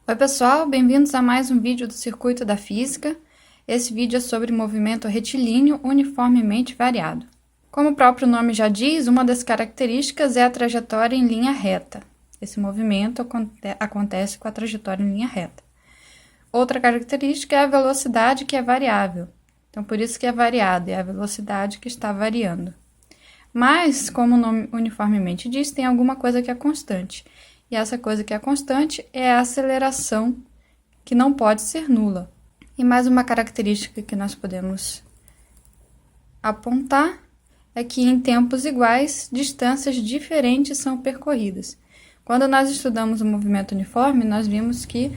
Oi pessoal, bem-vindos a mais um vídeo do Circuito da Física. Esse vídeo é sobre movimento retilíneo uniformemente variado. Como o próprio nome já diz, uma das características é a trajetória em linha reta. Esse movimento acontece com a trajetória em linha reta. Outra característica é a velocidade, que é variável. Então, por isso que é variado, é a velocidade que está variando. Mas, como o nome uniformemente diz, tem alguma coisa que é constante. E essa coisa que é constante é a aceleração, que não pode ser nula. E mais uma característica que nós podemos apontar é que em tempos iguais, distâncias diferentes são percorridas. Quando nós estudamos o movimento uniforme, nós vimos que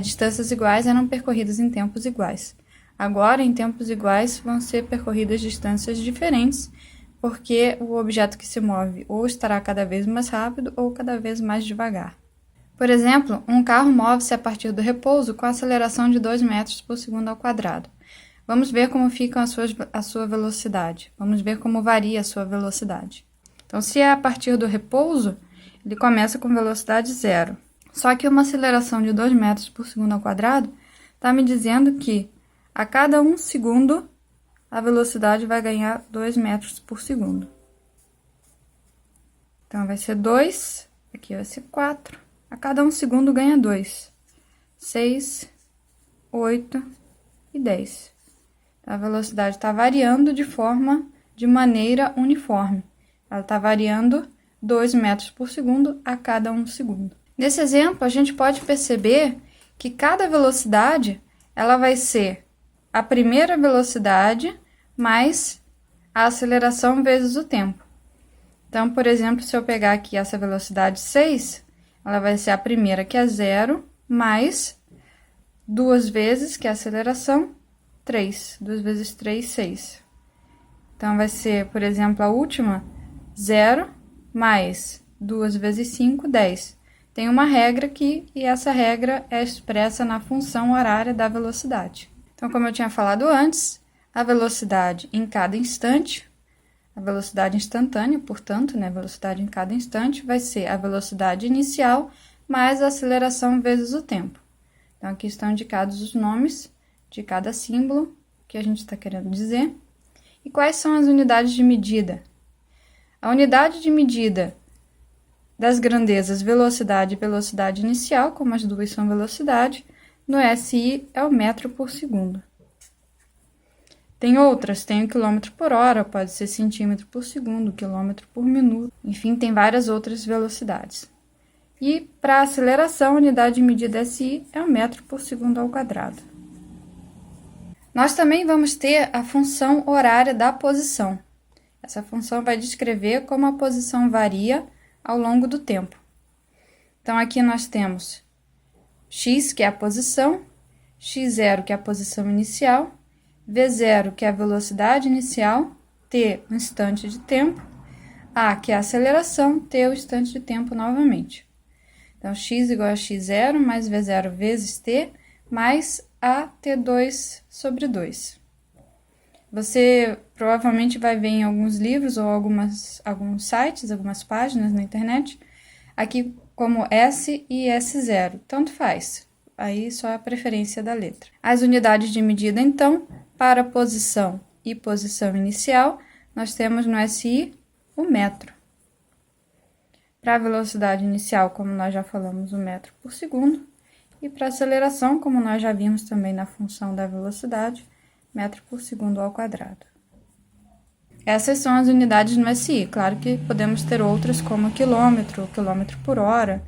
distâncias iguais eram percorridas em tempos iguais. Agora, em tempos iguais, vão ser percorridas distâncias diferentes, porque o objeto que se move ou estará cada vez mais rápido ou cada vez mais devagar. Por exemplo, um carro move-se a partir do repouso com a aceleração de 2 metros por segundo ao quadrado. Vamos ver como fica a sua velocidade. Vamos ver como varia a sua velocidade. Então, se é a partir do repouso, ele começa com velocidade zero. Só que uma aceleração de 2 metros por segundo ao quadrado está me dizendo que a cada 1 segundo a velocidade vai ganhar 2 metros por segundo. Então, vai ser 2, aqui vai ser 4. A cada 1 segundo ganha 2. 6, 8 e 10. Então, a velocidade está variando de maneira uniforme. Ela está variando 2 metros por segundo a cada 1 segundo. Nesse exemplo, a gente pode perceber que cada velocidade ela vai ser a primeira velocidade mais a aceleração vezes o tempo. Então, por exemplo, se eu pegar aqui essa velocidade 6, ela vai ser a primeira, que é 0, mais 2 vezes, que é a aceleração, 3. 2 vezes 3, 6. Então, vai ser, por exemplo, a última, 0, mais 2 vezes 5, 10. Tem uma regra aqui, e essa regra é expressa na função horária da velocidade. Então, como eu tinha falado antes, a velocidade em cada instante, a velocidade instantânea, portanto, a velocidade em cada instante vai ser a velocidade inicial mais a aceleração vezes o tempo. Então, aqui estão indicados os nomes de cada símbolo que a gente está querendo dizer. E quais são as unidades de medida? A unidade de medida das grandezas velocidade e velocidade inicial, como as duas são velocidade, no SI é o metro por segundo. Tem outras, tem o quilômetro por hora, pode ser centímetro por segundo, quilômetro por minuto, enfim, tem várias outras velocidades. E para aceleração, a unidade de medida SI é o metro por segundo ao quadrado. Nós também vamos ter a função horária da posição. Essa função vai descrever como a posição varia ao longo do tempo. Então, aqui nós temos x, que é a posição, x0, que é a posição inicial, v0, que é a velocidade inicial, t, o instante de tempo, a, que é a aceleração, t, o instante de tempo novamente. Então, x igual a x0 mais v0 vezes t, mais a t2 sobre 2. Você provavelmente vai ver em alguns livros ou alguns sites, algumas páginas na internet, aqui como S e S0, tanto faz, aí só a preferência da letra. As unidades de medida, então, para posição e posição inicial, nós temos no SI o metro. Para a velocidade inicial, como nós já falamos, o metro por segundo. E para aceleração, como nós já vimos também na função da velocidade, metro por segundo ao quadrado. Essas são as unidades no SI. Claro que podemos ter outras como quilômetro, quilômetro por hora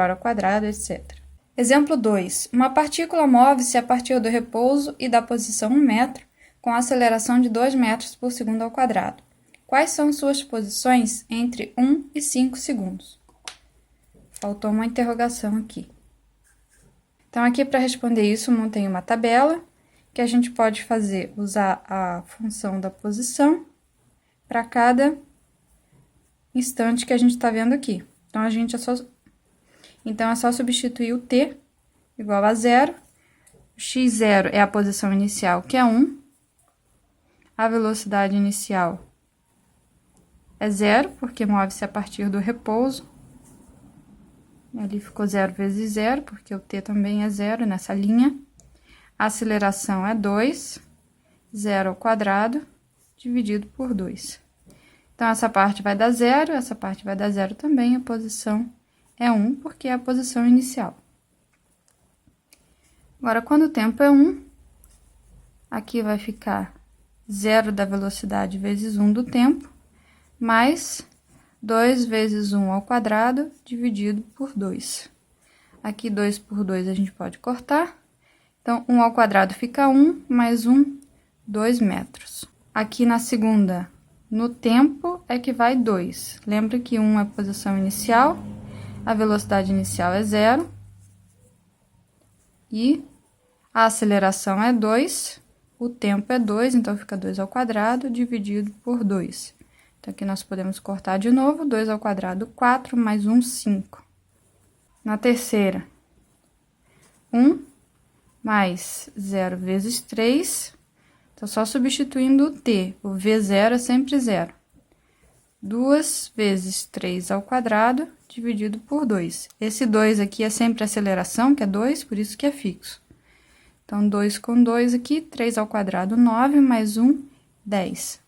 ao quadrado, etc. Exemplo 2. Uma partícula move-se a partir do repouso e da posição 1 metro, com aceleração de 2 metros por segundo ao quadrado. Quais são suas posições entre 1 e 5 segundos? Faltou uma interrogação aqui. Então, aqui para responder isso, montei uma tabela que a gente pode usar a função da posição para cada instante que a gente está vendo aqui. Então, é só substituir o t igual a 0, o x0 é a posição inicial, que é 1, a velocidade inicial é 0, porque move-se a partir do repouso, Ali ficou 0 vezes 0, porque o t também é 0 nessa linha. A aceleração é 2, 0 ao quadrado, dividido por 2. Então, essa parte vai dar 0, essa parte vai dar 0 também, a posição é 1, porque é a posição inicial. Agora, quando o tempo é 1, aqui vai ficar 0 da velocidade vezes 1 do tempo, mais 2 vezes 1 ao quadrado, dividido por 2. Aqui, 2 por 2 a gente pode cortar. Então, 1 ao quadrado fica 1, mais 1, 2 metros. Aqui na segunda, no tempo, é que vai 2. Lembra que 1 é a posição inicial, a velocidade inicial é 0. E a aceleração é 2, o tempo é 2, então fica 2 ao quadrado, dividido por 2. Então, aqui nós podemos cortar de novo, 2 ao quadrado, 4, mais 1, 5. Na terceira, 1 mais 0 vezes 3, então, só substituindo o t, o V0 é sempre 0. 2 vezes 3 ao quadrado, dividido por 2. Esse 2 aqui é sempre a aceleração, que é 2, por isso que é fixo. Então, 2 com 2 aqui, 3 ao quadrado, 9, mais 1, 10.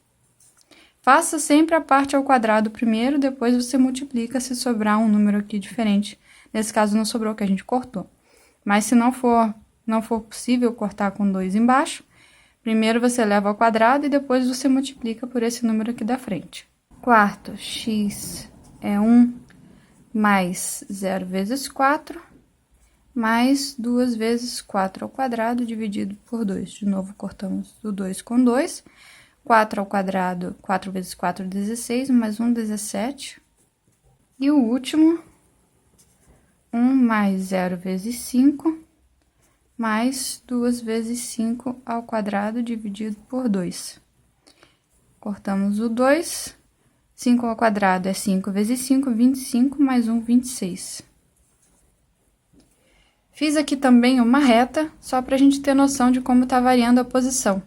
Faça sempre a parte ao quadrado primeiro, depois você multiplica se sobrar um número aqui diferente. Nesse caso, não sobrou, que a gente cortou. Mas se não for possível cortar com 2 embaixo, primeiro você leva ao quadrado e depois você multiplica por esse número aqui da frente. Quarto, x é 1 mais 0 vezes 4, mais 2 vezes 4 ao quadrado, dividido por 2. De novo, cortamos o 2 com 2. 4 ao quadrado, 4 vezes 4, 16, mais 1, 17. E o último, 1 mais 0 vezes 5, mais 2 vezes 5 ao quadrado, dividido por 2. Cortamos o 2, 5 ao quadrado é 5 vezes 5, 25, mais 1, 26. Fiz aqui também uma reta, só para a gente ter noção de como está variando a posição.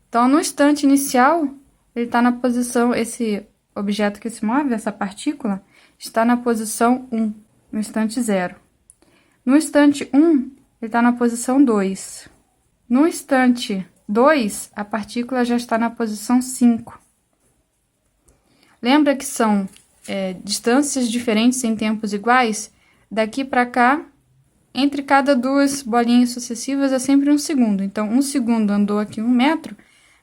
Então, no instante inicial, ele está na posição, esse objeto que se move, essa partícula, está na posição 1, no instante 0. No instante 1, ele está na posição 2. No instante 2, a partícula já está na posição 5. Lembra que são distâncias diferentes em tempos iguais? Daqui para cá, entre cada duas bolinhas sucessivas é sempre 1 segundo. Então, 1 segundo andou aqui 1 metro,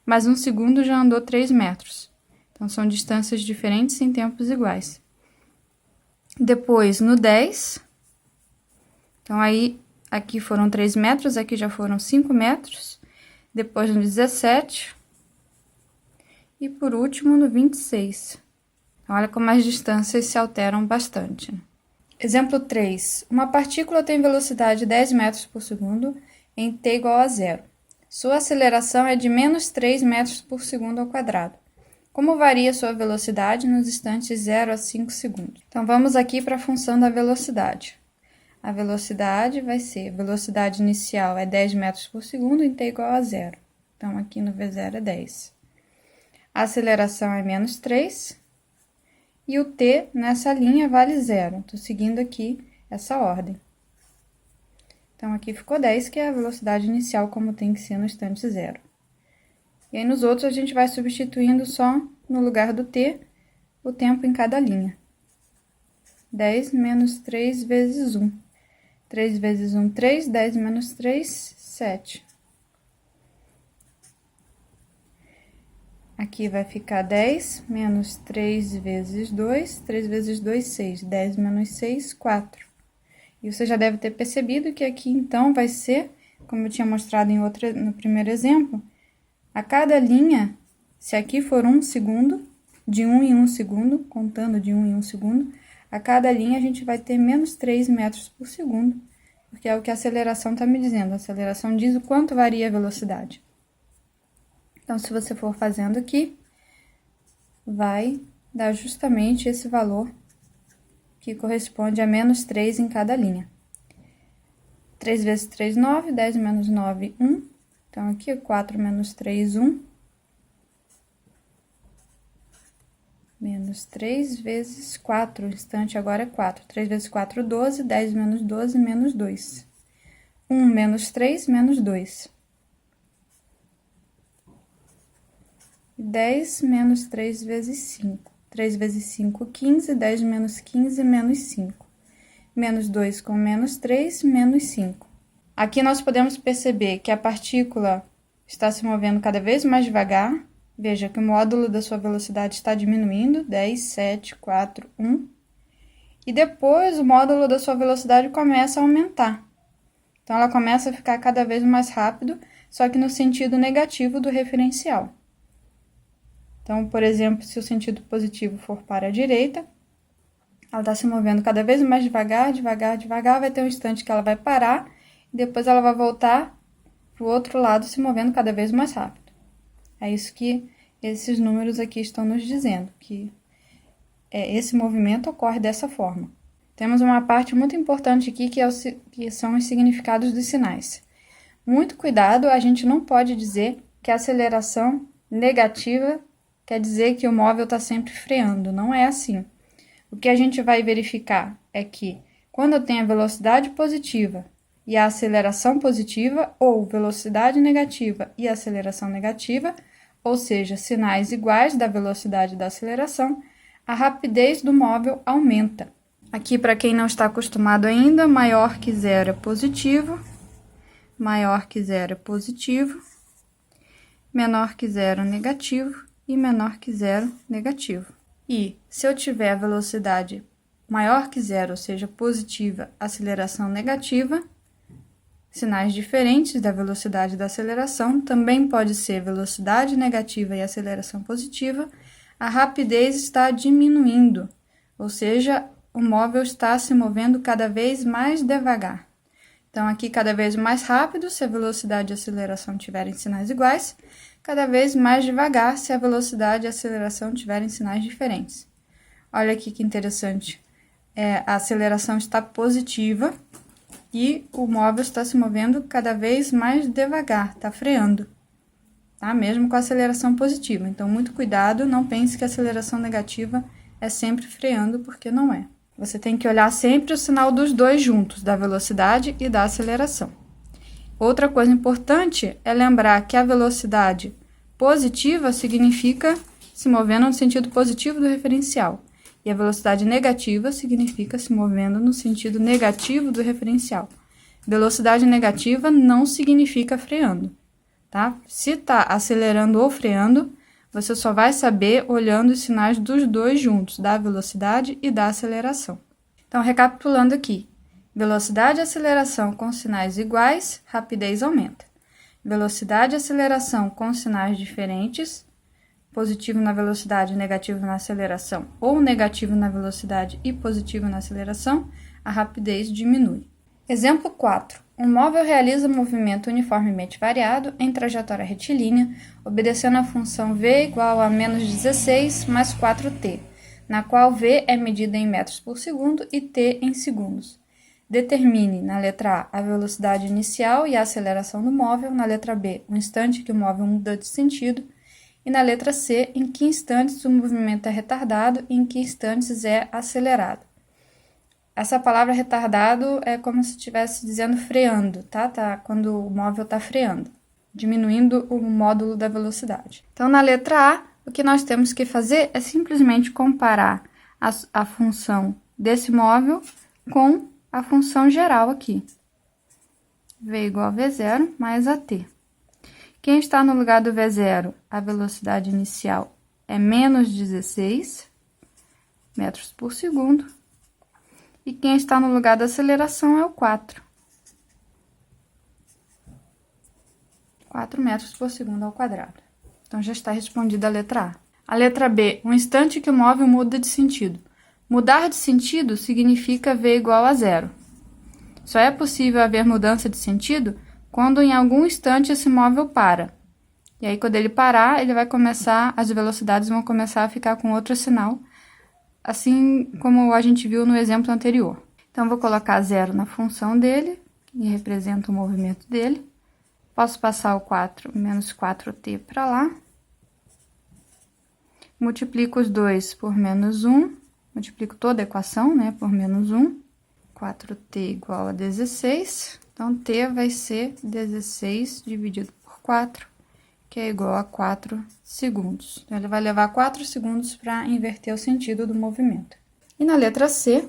mas 1 segundo já andou 3 metros. Então, são distâncias diferentes em tempos iguais. Depois, no 10, então, aí, aqui foram 3 metros, aqui já foram 5 metros. Depois, no 17. E, por último, no 26. Então, olha como as distâncias se alteram bastante. Exemplo 3. Uma partícula tem velocidade de 10 metros por segundo em t igual a 0. Sua aceleração é de menos 3 metros por segundo ao quadrado. Como varia sua velocidade nos instantes 0 a 5 segundos? Então, vamos aqui para a função da velocidade. A velocidade vai ser, velocidade inicial é 10 metros por segundo em t igual a 0. Então, aqui no V0 é 10. A aceleração é menos 3. E o t nessa linha vale 0. Estou seguindo aqui essa ordem. Então, aqui ficou 10, que é a velocidade inicial, como tem que ser no instante 0. E aí, nos outros, a gente vai substituindo só, no lugar do t, o tempo em cada linha. 10 menos 3 vezes 1. 3 vezes 1, 3. 10 menos 3, 7. Aqui vai ficar 10 menos 3 vezes 2. 3 vezes 2, 6. 10 menos 6, 4. E você já deve ter percebido que aqui, então, vai ser, como eu tinha mostrado no primeiro exemplo, a cada linha, se aqui for 1 segundo, de 1 em 1 segundo, contando de 1 em 1 segundo, a cada linha a gente vai ter menos 3 metros por segundo, porque é o que a aceleração está me dizendo. A aceleração diz o quanto varia a velocidade. Então, se você for fazendo aqui, vai dar justamente esse valor que corresponde a menos 3 em cada linha. 3 vezes 3, 9. 10 menos 9, 1. Então, aqui, 4 menos 3, 1. menos 3 vezes 4, o instante agora é 4. 3 vezes 4, 12, 10 menos 12, menos 2. 1 menos 3, menos 2. 10 menos 3 vezes 5. 3 vezes 5, 15, 10 menos 15, menos 5. Menos 2 com menos 3, menos 5. Aqui nós podemos perceber que a partícula está se movendo cada vez mais devagar. Veja que o módulo da sua velocidade está diminuindo, 10, 7, 4, 1. E depois o módulo da sua velocidade começa a aumentar. Então, ela começa a ficar cada vez mais rápido, só que no sentido negativo do referencial. Então, por exemplo, se o sentido positivo for para a direita, ela está se movendo cada vez mais devagar, devagar, devagar. Vai ter um instante que ela vai parar e depois ela vai voltar para o outro lado, se movendo cada vez mais rápido. É isso que esses números aqui estão nos dizendo, que esse movimento ocorre dessa forma. Temos uma parte muito importante aqui, que são os significados dos sinais. Muito cuidado, a gente não pode dizer que a aceleração negativa quer dizer que o móvel está sempre freando, não é assim. O que a gente vai verificar é que quando eu tenho a velocidade positiva e a aceleração positiva, ou velocidade negativa e aceleração negativa, ou seja, sinais iguais da velocidade da aceleração, a rapidez do móvel aumenta. Aqui, para quem não está acostumado ainda, maior que zero é positivo, maior que zero é positivo, menor que zero negativo e menor que zero negativo. E se eu tiver a velocidade maior que zero, ou seja, positiva, aceleração negativa, sinais diferentes da velocidade da aceleração, também pode ser velocidade negativa e aceleração positiva, a rapidez está diminuindo, ou seja, o móvel está se movendo cada vez mais devagar. Então, aqui cada vez mais rápido, se a velocidade e a aceleração tiverem sinais iguais, cada vez mais devagar, se a velocidade e a aceleração tiverem sinais diferentes. Olha aqui que interessante, a aceleração está positiva, e o móvel está se movendo cada vez mais devagar, está freando, tá? Mesmo com a aceleração positiva. Então, muito cuidado, não pense que a aceleração negativa é sempre freando, porque não é. Você tem que olhar sempre o sinal dos dois juntos, da velocidade e da aceleração. Outra coisa importante é lembrar que a velocidade positiva significa se movendo no sentido positivo do referencial. E a velocidade negativa significa se movendo no sentido negativo do referencial. Velocidade negativa não significa freando, tá? Se está acelerando ou freando, você só vai saber olhando os sinais dos dois juntos, da velocidade e da aceleração. Então, recapitulando aqui. Velocidade e aceleração com sinais iguais, rapidez aumenta. Velocidade e aceleração com sinais diferentes, positivo na velocidade e negativo na aceleração, ou negativo na velocidade e positivo na aceleração, a rapidez diminui. Exemplo 4. Um móvel realiza movimento uniformemente variado em trajetória retilínea, obedecendo a função v igual a menos 16 mais 4t, na qual v é medida em metros por segundo e t em segundos. Determine, na letra A, a velocidade inicial e a aceleração do móvel, na letra B, o instante que o móvel muda de sentido, e na letra C, em que instantes o movimento é retardado e em que instantes é acelerado. Essa palavra retardado é como se estivesse dizendo freando, tá? Quando o móvel está freando, diminuindo o módulo da velocidade. Então, na letra A, o que nós temos que fazer é simplesmente comparar a função desse móvel com a função geral aqui. V igual a V0 mais AT. Quem está no lugar do V0, a velocidade inicial é menos 16 metros por segundo. E quem está no lugar da aceleração é o 4. 4 metros por segundo ao quadrado. Então, já está respondida a letra A. A letra B, o instante que o móvel muda de sentido. Mudar de sentido significa V igual a zero. Só é possível haver mudança de sentido quando em algum instante esse móvel para. E aí, quando ele parar, ele vai começar, as velocidades vão começar a ficar com outro sinal, assim como a gente viu no exemplo anterior. Então, vou colocar zero na função dele, que representa o movimento dele. Posso passar o 4 menos 4t para lá. multiplico os dois por menos 1, multiplico toda a equação, né, por menos 1. 4t igual a 16, então t vai ser 16 dividido por 4, que é igual a 4 segundos. Então, ele vai levar 4 segundos para inverter o sentido do movimento. E na letra C,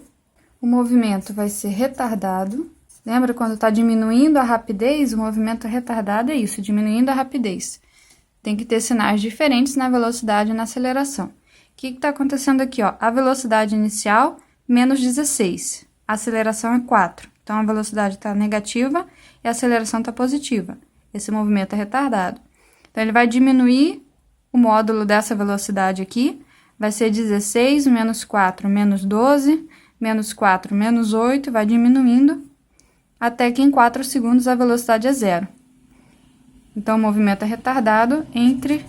o movimento vai ser retardado. Lembra quando está diminuindo a rapidez? O movimento retardado é isso, diminuindo a rapidez. Tem que ter sinais diferentes na velocidade e na aceleração. O que está acontecendo aqui? Ó? A velocidade inicial, menos 16. A aceleração é 4. Então, a velocidade está negativa e a aceleração está positiva. Esse movimento é retardado. Então, ele vai diminuir o módulo dessa velocidade aqui. Vai ser 16 menos 4 menos 12, menos 4 menos 8, vai diminuindo até que em 4 segundos a velocidade é 0. Então, o movimento é retardado entre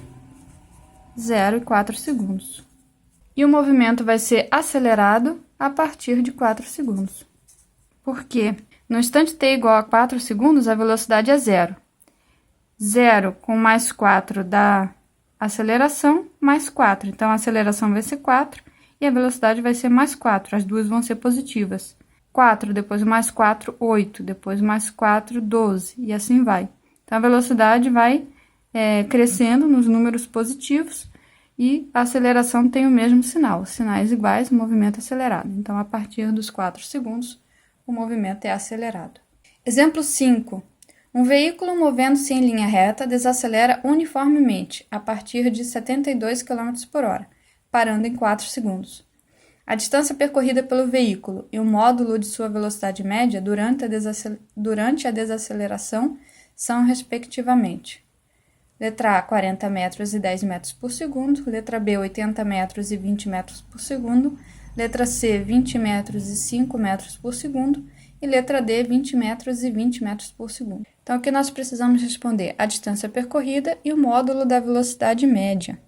0 e 4 segundos. E o movimento vai ser acelerado a partir de 4 segundos. Por quê? No instante t igual a 4 segundos, a velocidade é 0. 0 com mais 4 dá aceleração, mais 4. Então, a aceleração vai ser 4 e a velocidade vai ser mais 4. As duas vão ser positivas. 4, depois mais 4, 8. Depois mais 4, 12. E assim vai. Então, a velocidade vai crescendo nos números positivos e a aceleração tem o mesmo sinal. Sinais iguais, movimento acelerado. Então, a partir dos 4 segundos, o movimento é acelerado. Exemplo 5. Um veículo movendo-se em linha reta desacelera uniformemente a partir de 72 km por hora, parando em 4 segundos. A distância percorrida pelo veículo e o módulo de sua velocidade média durante a desaceleração são, respectivamente, letra A, 40 metros e 10 metros por segundo, letra B, 80 metros e 20 metros por segundo, letra C, 20 metros e 5 metros por segundo, e letra D, 20 metros e 20 metros por segundo. Então, aqui nós precisamos responder a distância percorrida e o módulo da velocidade média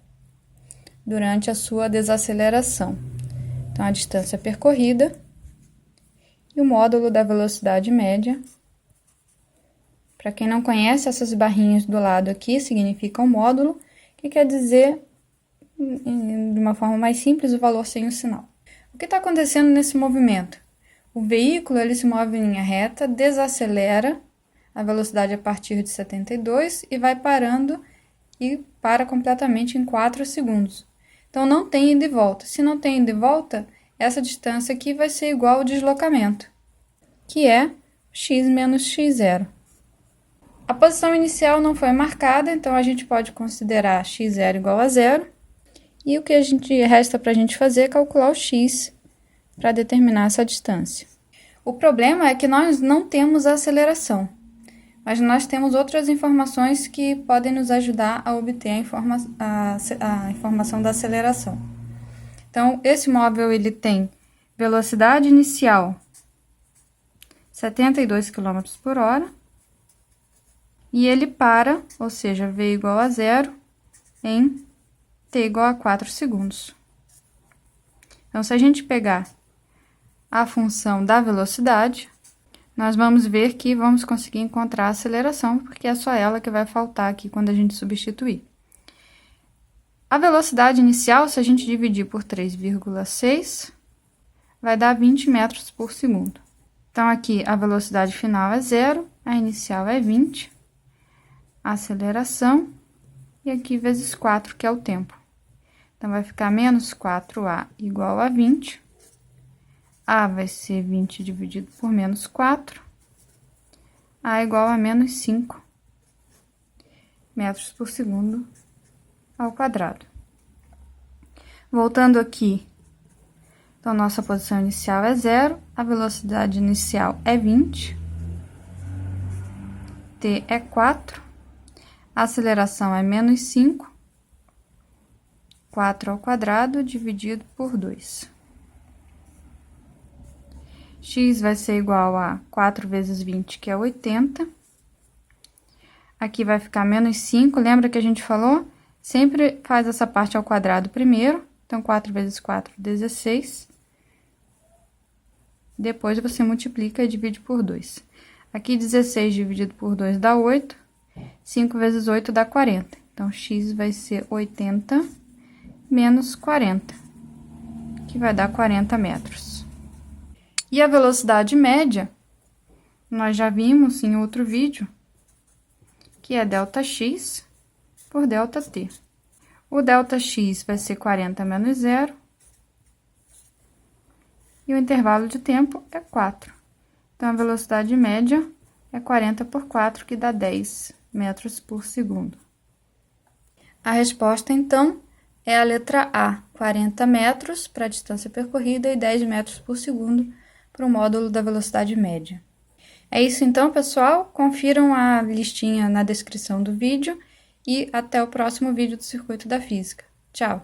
durante a sua desaceleração. Então, a distância percorrida e o módulo da velocidade média. Para quem não conhece, essas barrinhas do lado aqui significam módulo, que quer dizer, de uma forma mais simples, o valor sem o sinal. O que está acontecendo nesse movimento? O veículo ele se move em linha reta, desacelera a velocidade a partir de 72 e vai parando e para completamente em 4 segundos. Então, não tem ida e volta. Se não tem ida e volta, essa distância aqui vai ser igual ao deslocamento, que é x menos x0. A posição inicial não foi marcada, então a gente pode considerar x0 igual a 0. E o que resta para a gente fazer é calcular o x para determinar essa distância. O problema é que nós não temos a aceleração, mas nós temos outras informações que podem nos ajudar a obter a informação da aceleração. Então, esse móvel ele tem velocidade inicial 72 km por hora e ele para, ou seja, v igual a 0 em t igual a 4 segundos. Então, se a gente pegar a função da velocidade, nós vamos ver que vamos conseguir encontrar a aceleração, porque é só ela que vai faltar aqui quando a gente substituir. A velocidade inicial, se a gente dividir por 3,6, vai dar 20 metros por segundo. Então, aqui a velocidade final é 0, a inicial é 20, a aceleração, e aqui vezes 4, que é o tempo. Então, vai ficar menos 4A igual a 20. A vai ser 20 dividido por menos 4. A igual a menos 5 metros por segundo ao quadrado. Voltando aqui, então, nossa posição inicial é 0, a velocidade inicial é 20, t é 4, a aceleração é menos 5, 4 ao quadrado dividido por 2. X vai ser igual a 4 vezes 20, que é 80. Aqui vai ficar menos 5. Lembra que a gente falou? Sempre faz essa parte ao quadrado primeiro. Então, 4 vezes 4, 16. Depois, você multiplica e divide por 2. Aqui, 16 dividido por 2 dá 8. 5 vezes 8 dá 40. Então, x vai ser 80 menos 40, que vai dar 40 metros. E a velocidade média, nós já vimos em outro vídeo, que é ΔX por ΔT. O ΔX vai ser 40 menos 0, e o intervalo de tempo é 4. Então, a velocidade média é 40 por 4, que dá 10 metros por segundo. A resposta, então, é a letra A, 40 metros para a distância percorrida e 10 metros por segundo para o módulo da velocidade média. É isso então, pessoal. Confiram a listinha na descrição do vídeo e até o próximo vídeo do Circuito da Física. Tchau!